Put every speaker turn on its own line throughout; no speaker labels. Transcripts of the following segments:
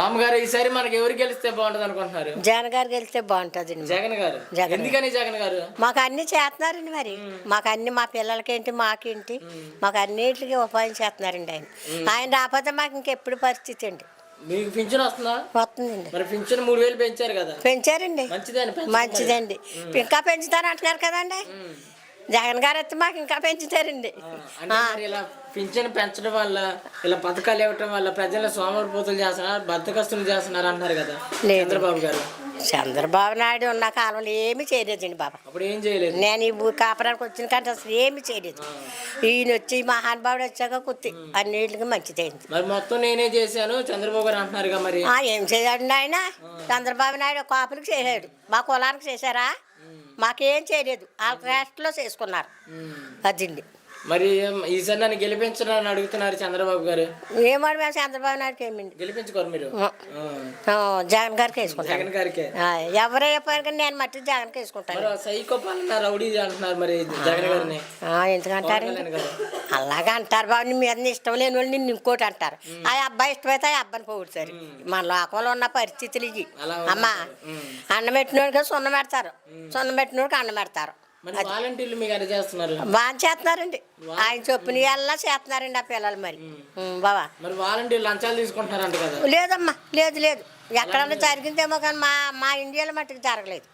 బామ్మగారు ఈసారి మనకి ఎవరు గెలిస్తే బాగుంటది అనుకుంటున్నారు?
జగన్ గారు గెలిస్తే బాగుంటుంది.
జగన్ గారు. ఎందుకని జగన్ గారు?
మాకు అన్ని చేస్తున్నారండి. మరి మాకు అన్ని మా పిల్లలకేంటి మాకేంటి మాకు అన్నిటికి ఉపాయం చేస్తున్నారండి ఆయన. ఆయన రాకపోతే మాకు ఇంకెప్పుడు పరిస్థితి అండి.
మీకు పింఛన్ వస్తుందా?
వస్తుందండి.
మరి పింఛన్ 3000 పెంచారు కదా?
పెంచారండి. మంచిదండి. ఇంకా పెంచుతారు అంటున్నారు కదండి. జగన్ గారు అయితే మాకు ఇంకా పెంచుతారండి.
ఇలా పింఛన్ పెంచడం వల్ల ఇలా పథకాలు ఇవ్వటం వల్ల ప్రజలు సోమరిపోతులు చేస్తున్నారు, బద్దకస్తులు చేస్తున్నారు అంటారు కదా చంద్రబాబు గారు.
చంద్రబాబు నాయుడు ఉన్న కాలంలో ఏమీ చేయలేదండి బాబా.
అప్పుడు ఏం చేయలేదు.
నేను ఈ కాపురానికి వచ్చిన కంటే అసలు ఏమి చేయలేదు. ఈయన వచ్చి మహానుభావుడు వచ్చాక కుత్తి అన్నిటికి మంచిదైంది.
మరి మొత్తం నేనే చేశాను చంద్రబాబు గారు అంటున్నారు మరి.
ఏం చేయాలండి ఆయన? చంద్రబాబు నాయుడు కాపులకు చేశాడు, మా కులానికి చేశారా? మాకేం చేయలేదు. వాళ్ళ క్యాస్ట్లో చేసుకున్నారు. అదండి.
మరి ఈసారి నన్ను గెలిపించడానికి అడుగుతున్నారు చంద్రబాబు గారు.
ఏమడు మేము చంద్రబాబు నాయుడుకి ఏమండి
గెలిపించుకోరు మీరు?
జగన్ గారికి వేసుకుంటాను.
జగన్ గారికి
ఎవరే చెప్పారు నేను మట్టి జగన్కి వేసుకుంటాను.
సైకో పాలన రౌడీ అంటున్నారు మరి జగన్ గారిని.
ఎందుకంటారు? అలాగే అంటారు బాబు. మీ అన్ని ఇష్టం లేని వాళ్ళు నిన్ను ఇంకోటి అంటారు. ఆ అబ్బాయి ఇష్టమైతే ఆ అబ్బాయిని పోగొడతారు. మన లోకంలో ఉన్న పరిస్థితులు ఇవి. అమ్మా అన్నం పెట్టినోడికి సున్నం పెడతారు, సున్నం పెట్టినోడికి అన్నం పెడతారు. బాగా చేస్తున్నారండి. ఆయన చొప్పున ఎలా చేస్తున్నారండి ఆ పిల్లలు. మరి బాబా
లంచాలు తీసుకుంటున్నారంట కదా?
లేదమ్మా, లేదు లేదు. ఎక్కడన్నా జరిగిందేమో కానీ మా ఇండియాలో మట్టుకు జరగలేదు.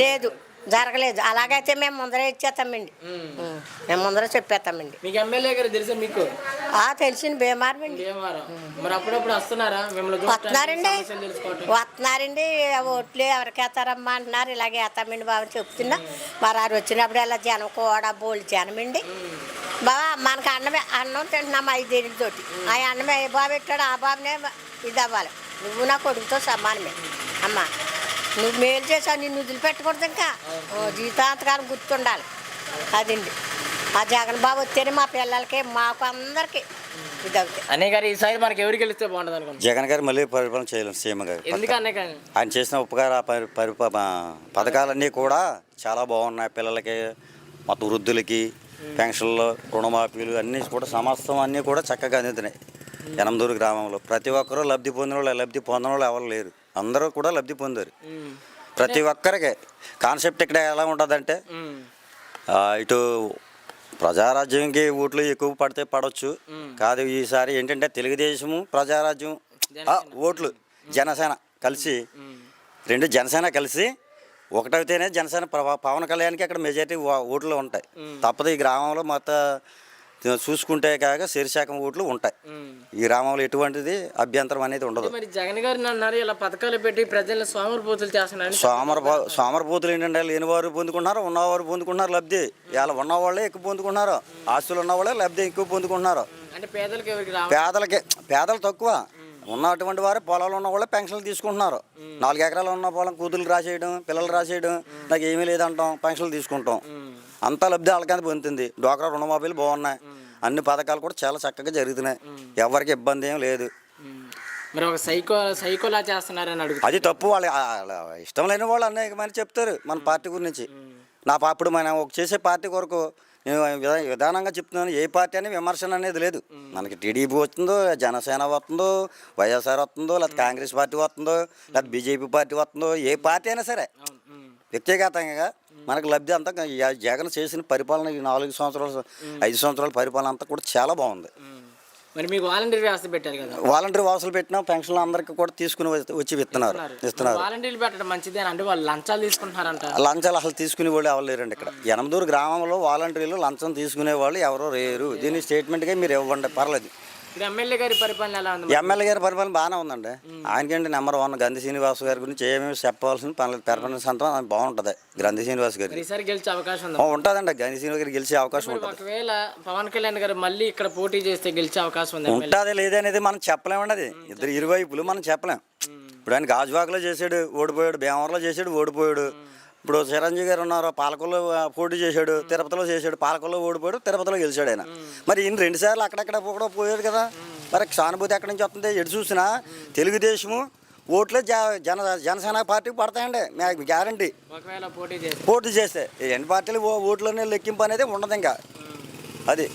లేదు, జరగలేదు. అలాగైతే మేము ముందరే ఇచ్చేస్తామండి. మేము ముందరే చెప్పేస్తామండి.
మీకు ఎమ్మెల్యే గారు తెలుసా? మీకు
తెలిసిన భీమారం అండి. వస్తున్నారండి. ఓట్లు ఎవరికి వేస్తారమ్మా అంటున్నారు. ఇలాగే వేస్తామండి బాబు చెప్తున్నా. మరి వారు వచ్చినప్పుడు ఇలా జనం కూడా బోళ్ళు జనమండి బాబా. మనకు అన్నం తింటున్నాం 5 ఏళ్ళతోటి. ఆ అన్నమే ఏ బాబు పెట్టాడు ఆ బాబునే ఇది అవ్వాలి. నువ్వు నా కొడుకుతో సమానమే అమ్మా. నువ్వు మేలు చేసావు, నిన్ను వదిలిపెట్టకూడదు. ఇంకా జీవితాంతకాలం గుర్తుండాలి. అదండి. ఆ జగన్ బాబు వస్తేనే మా పిల్లలకి మాకు అందరికి ఇది అవుతాయి.
అన్నయ్య గారు ఈసారి మనకి ఎవరు గెలిస్తే బాగుంటుంది అనుకుంటున్నారు?
జగన్ గారు మళ్ళీ పరిపాలన చేయలేము సీఎం గారు.
ఎందుకు అన్నయ్య గారు?
ఆయన చేసిన ఉపకార పథకాలన్నీ కూడా చాలా బాగున్నాయి. పిల్లలకి, మొత్తం వృద్ధులకి, పెన్షన్లు, రుణమాఫీలు అన్నీ కూడా సమస్తం అన్నీ కూడా చక్కగా అందుతున్నాయి. యనమదూరు గ్రామంలో ప్రతి ఒక్కరూ లబ్ధి పొందిన వాళ్ళు ఎవరు లేరు. అందరూ కూడా లబ్ధి పొందారు. ప్రతి ఒక్కరికి కాన్సెప్ట్ ఇక్కడ ఎలా ఉంటుందంటే, ఇటు ప్రజారాజ్యంకి ఓట్లు ఎక్కువ పడితే పడవచ్చు కాదు. ఈసారి ఏంటంటే తెలుగుదేశము, ప్రజారాజ్యం ఓట్లు జనసేన కలిసి జనసేన కలిసి ఒకటైతేనే జనసేన పవన్ కళ్యాణ్కి అక్కడ మెజారిటీ ఓట్లు ఉంటాయి. తప్పదు. ఈ గ్రామంలో మొత్తం చూసుకుంటే కాక శీర్షాకం ఓట్లు ఉంటాయి. ఈ గ్రామంలో ఎటువంటిది అభ్యంతరం అనేది ఉండదు.
మరి జగన్ గారు అన్నారు ఇలా పథకాలు పెట్టి ప్రజలను సోమరిపోతులు చేస్తున్నారు.
సోమరిపోతులు ఏంటంటే లేనివారు పొందుకుంటున్నారు, ఉన్నవారు పొందుకుంటున్నారు లబ్ధి. ఇలా ఉన్నవాళ్ళే ఎక్కువ పొందుకుంటున్నారు. ఆస్తులు ఉన్నవాళ్ళే లబ్ధి ఎక్కువ పొందుకుంటున్నారు.
అంటే
పేదలు తక్కువ. ఉన్నటువంటి వారు పొలాలు ఉన్న వాళ్ళే పెన్షన్లు తీసుకుంటున్నారు. 4 ఎకరాలు ఉన్న పొలం కూతురు రాసేయడం, పిల్లలు రాసేయడం, నాకు ఏమీ లేదంటాం, పెన్షన్లు తీసుకుంటాం. అంతా లబ్ధి వాళ్ళకైనా పొందుతుంది. డ్వాక్రా రుణమాఫీలు బాగున్నాయి. అన్ని పథకాలు కూడా చాలా చక్కగా జరుగుతున్నాయి. ఎవరికి ఇబ్బంది ఏం లేదు.
మరి ఒక సైకోలా చేస్తున్నారని అడుగు.
అది తప్పు. వాళ్ళ ఇష్టం లేని వాళ్ళు అనేక మంది చెప్తారు మన పార్టీ గురించి. అప్పుడు మనం ఒక చేసే పార్టీ కొరకు నేను విధానంగా చెప్తున్నాను. ఏ పార్టీ అని విమర్శన అనేది లేదు. మనకి టీడీపీ వస్తుందో, జనసేన వస్తుందో, వైఎస్ఆర్ వస్తుందో, లేకపోతే కాంగ్రెస్ పార్టీ వస్తుందో, లేకపోతే బీజేపీ పార్టీ వస్తుందో, ఏ పార్టీ అయినా సరే వ్యక్తిగతంగా మనకు లబ్ధి అంతా జగన్ చేసిన పరిపాలన ఈ 4 సంవత్సరాలు 5 సంవత్సరాల పరిపాలన అంతా కూడా చాలా బాగుంది.
మరి మీకు వాలంటీర్ వ్యవస్థ పెట్టారు కదా?
వాలంటీర్ వ్యవస్థలు పెట్టినా పెన్షన్లు అందరికీ కూడా తీసుకుని వచ్చి ఇస్తున్నారు.
వాలంటీర్లు పెట్టడం మంచిదే అంటే వాళ్ళు లంచాలు తీసుకుంటున్నారంట.
లంచాలు అసలు తీసుకునే వాళ్ళు ఎవరు లేరండి ఇక్కడ. యనమదూరు గ్రామంలో వాలంటీర్లు లంచం తీసుకునే వాళ్ళు ఎవరో లేరు. దీన్ని స్టేట్మెంట్గా మీరు ఇవ్వండి, పర్లేదు.
ఎమ్మెల్యే గారి పరిపాలన
ఎమ్మెల్యే గారి పరిపాలన బాగానే ఉందండి. ఆయనకేంటి నెంబర్ 1 గంధి శ్రీనివాస్ గారి గురించి ఏమేమి చెప్పవలసిన పనులు పెర్ఫార్మెన్స్ అంతా బాగుంటుంది. గంధి శ్రీనివాస్ గారు
గెలిచే అవకాశం
ఉంటుందండి. గంధి శ్రీనివాస్ గారు గెలిచే అవకాశం ఉంటుంది.
ఒకవేళ పవన్ కళ్యాణ్ గారు మళ్ళీ ఇక్కడ పోటీ చేస్తే గెలిచే అవకాశం
ఉంటుంది లేదనేది మనం చెప్పలేమండి. అది ఇద్దరు ఇరువైపులు మనం చెప్పలేం. ఇప్పుడు ఆయన గాజువాకలో చేసాడు, ఓడిపోయాడు. భీమవరంలో చేసాడు, ఓడిపోయాడు. ఇప్పుడు చిరంజీవి గారు ఉన్నారు, పాలకొల్లో పోటీ చేశాడు, తిరుపతిలో చేశాడు, పాలకొల్లో ఓడిపోయాడు, తిరుపతిలో గెలిచాడు ఆయన. మరి ఈయన 2 సార్లు అక్కడెక్కడ కూడా పోయాడు కదా. మరి సానుభూతి ఎక్కడి నుంచి వస్తుంది? ఎటు చూసినా తెలుగుదేశము ఓట్లే జనసేన పార్టీకి పడతాయండి. మీకు గ్యారంటీ. పోటీ చేస్తే ఎన్ని పార్టీలు ఓట్లనే లెక్కింపు అనేది ఉండదు. ఇంకా అది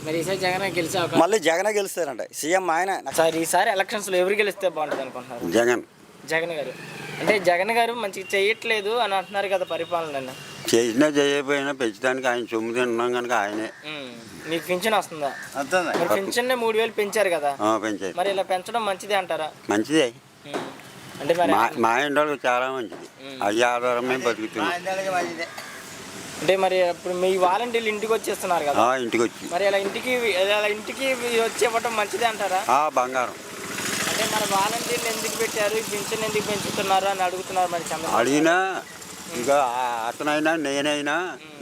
మరి ఈసారి జగన్ గెలిచే అవకాశం
మళ్ళీ జగనే గెలుస్తారంట. సీఎం ఆయన.
సార్ ఈసారి ఎలక్షన్స్లో ఎవరు గెలిస్తే బాగుంటుంది అనుకుంటున్నారు? జగన్ గారు. అంటే జగన్ గారు మంచిగా చేయట్లేదు అని అంటున్నారు కదా పరిపాలన.
చేసినా చేయకపోయినా పెంచడానికి ఆయన సొమ్ము తిన్నాం కనుక ఆయనే.
మీకు పింఛన్ వస్తుందా? మరి పింఛన్ 3000 పెంచారు కదా,
పెంచారు.
మరి ఇలా పెంచడం మంచిదే అంటారా?
మంచిదే.
అంటే మరి
మా ఇంట్లో చాలా మంచిది. అయ్యే ఆధారమే బతుకుతుంది.
అంటే మరి ఇప్పుడు మీ వాలంటీర్లు ఇంటికి వచ్చేస్తున్నారు కదా,
ఇంటికి వచ్చి
మరి ఇలా ఇంటికి వచ్చి ఇవ్వడం మంచిదే అంటారా?
బంగారం.
అంటే మన వాలంటీర్లు ఎందుకు పెట్టారు, ఈ పింఛన్ ఎందుకు పెంచుతున్నారు అని అడుగుతున్నారు మరి చంద్రబాబు.
అడిగినా ఇక అతనైనా నేనైనా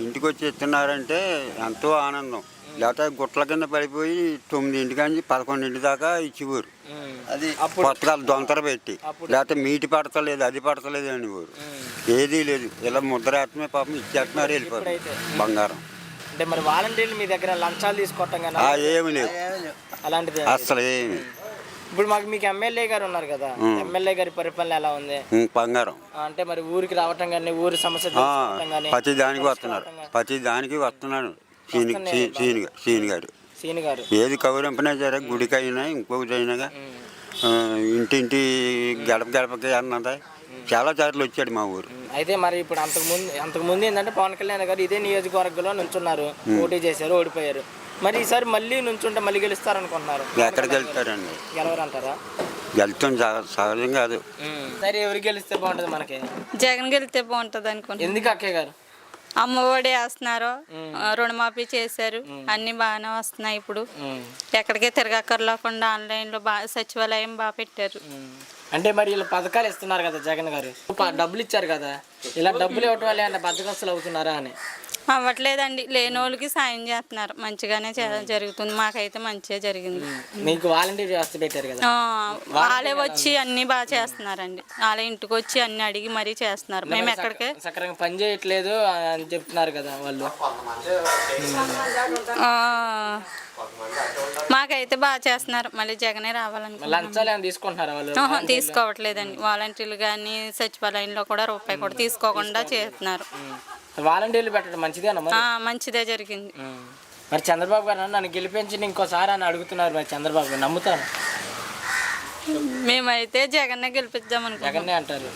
ఇంటికి వచ్చి ఇస్తున్నారంటే ఎంతో ఆనందం. లేకపోతే గుట్ల కింద పడిపోయి 9 నుంచి 11 దాకా ఇచ్చేవారు.
అది
పథకాలు దొంతర పెట్టి, లేకపోతే మీటి పడతలేదు అది పడతలేదు అనేవారు. ఏదీ లేదు, ఇలా ముద్రేత్తమే పాపం ఇచ్చేస్తున్నారు, వెళ్ళిపోరు బంగారం.
అంటే మరి వాలంటీర్లు మీ దగ్గర లంచాలు తీసుకోవటం కానీ
ఏమి లేదు,
అలాంటిది
అసలు ఏమి.
ఇప్పుడు మీకు ఎమ్మెల్యే గారు ఉన్నారు కదా, ఎమ్మెల్యే గారి పరిపాలన ఎలా ఉంది?
బంగారం.
అంటే మరి ఊరికి రావటం కానీ ఊరి సమస్య
ప్రతి దానికి వస్తున్నాడు సీని గారు. ఏది కౌరింపినా సరే, గుడికైనా ఇంకొకటైనా ఇంటింటి గడపకి అన్నది చాలా సార్లు వచ్చాడు మా ఊరు.
అయితే మరి ఇప్పుడు అంతకుముందు ఏంటంటే పవన్ కళ్యాణ్ గారు ఇదే నియోజకవర్గంలో నుంచున్నారు, పోటీ చేశారు, ఓడిపోయారు. మరి ఈసారి మళ్ళీ నుంచుంటే మళ్ళీ గెలుస్తారనుకుంటున్నారు?
ఎక్కడికి వెళ్తారండి,
గెలవరంటారా?
గెలుస్తాం సహజం కాదు.
సరే ఎవరు గెలిస్తే బాగుంటుంది మనకి?
జగన్ గెలిస్తే బాగుంటుంది అనుకుంటున్నాను.
ఎందుకు అక్కయ్య గారు?
అమ్మఒడి వేస్తున్నారు, రుణమాఫీ చేశారు, అన్ని బాగానే వస్తున్నాయి. ఇప్పుడు ఎక్కడికే తిరగక్కర్లేకుండా ఆన్లైన్లో సచివాలయం బాగా పెట్టారు.
అంటే మరి ఇలా పథకాలు ఇస్తున్నారు కదా జగన్ గారు, డబ్బులు ఇచ్చారు కదా, ఇలా డబ్బులు ఇవ్వటం వల్ల ఏమన్నా బద్దకస్తులు అవుతున్నారా అని?
అవ్వట్లేదండి, లేని వాళ్ళకి సాయం చేస్తున్నారు, మంచిగానే జరుగుతుంది. మాకైతే మంచిగా జరిగింది.
మీకు వాలంటీర్ వ్యవస్థ పెట్టారు కదా,
వాళ్ళే వచ్చి అన్ని బాగా చేస్తున్నారండి. వాళ్ళ ఇంటికి వచ్చి అన్ని అడిగి మరీ చేస్తున్నారు. మేము ఎక్కడికే
సక్రమంగా పని చేయట్లేదు అని చెప్తున్నారు కదా వాళ్ళు.
మాకైతే బాగా చేస్తున్నారు. మళ్ళీ జగనే రావాలనుకుంటున్నారు.
లంచాలు ఏమైనా తీసుకుంటున్నారా వాళ్ళు?
తీసుకోవట్లేదండి. వాలంటీర్లు కానీ సచివాలయంలో కూడా రూపాయి కూడా తీసుకోకుండా చేస్తున్నారు.
వాలంటీర్లు పెట్టడం మంచిదేనా?
మంచిదే జరిగింది.
మరి చంద్రబాబు గారు నన్ను గెలిపించి ఇంకోసారి అని అడుగుతున్నారు, మరి చంద్రబాబు గారు నమ్ముతాను?
మేమైతే జగన్నే గెలిపిద్దాం అనుకుంటున్నాం.
జగన్నే అంటారు.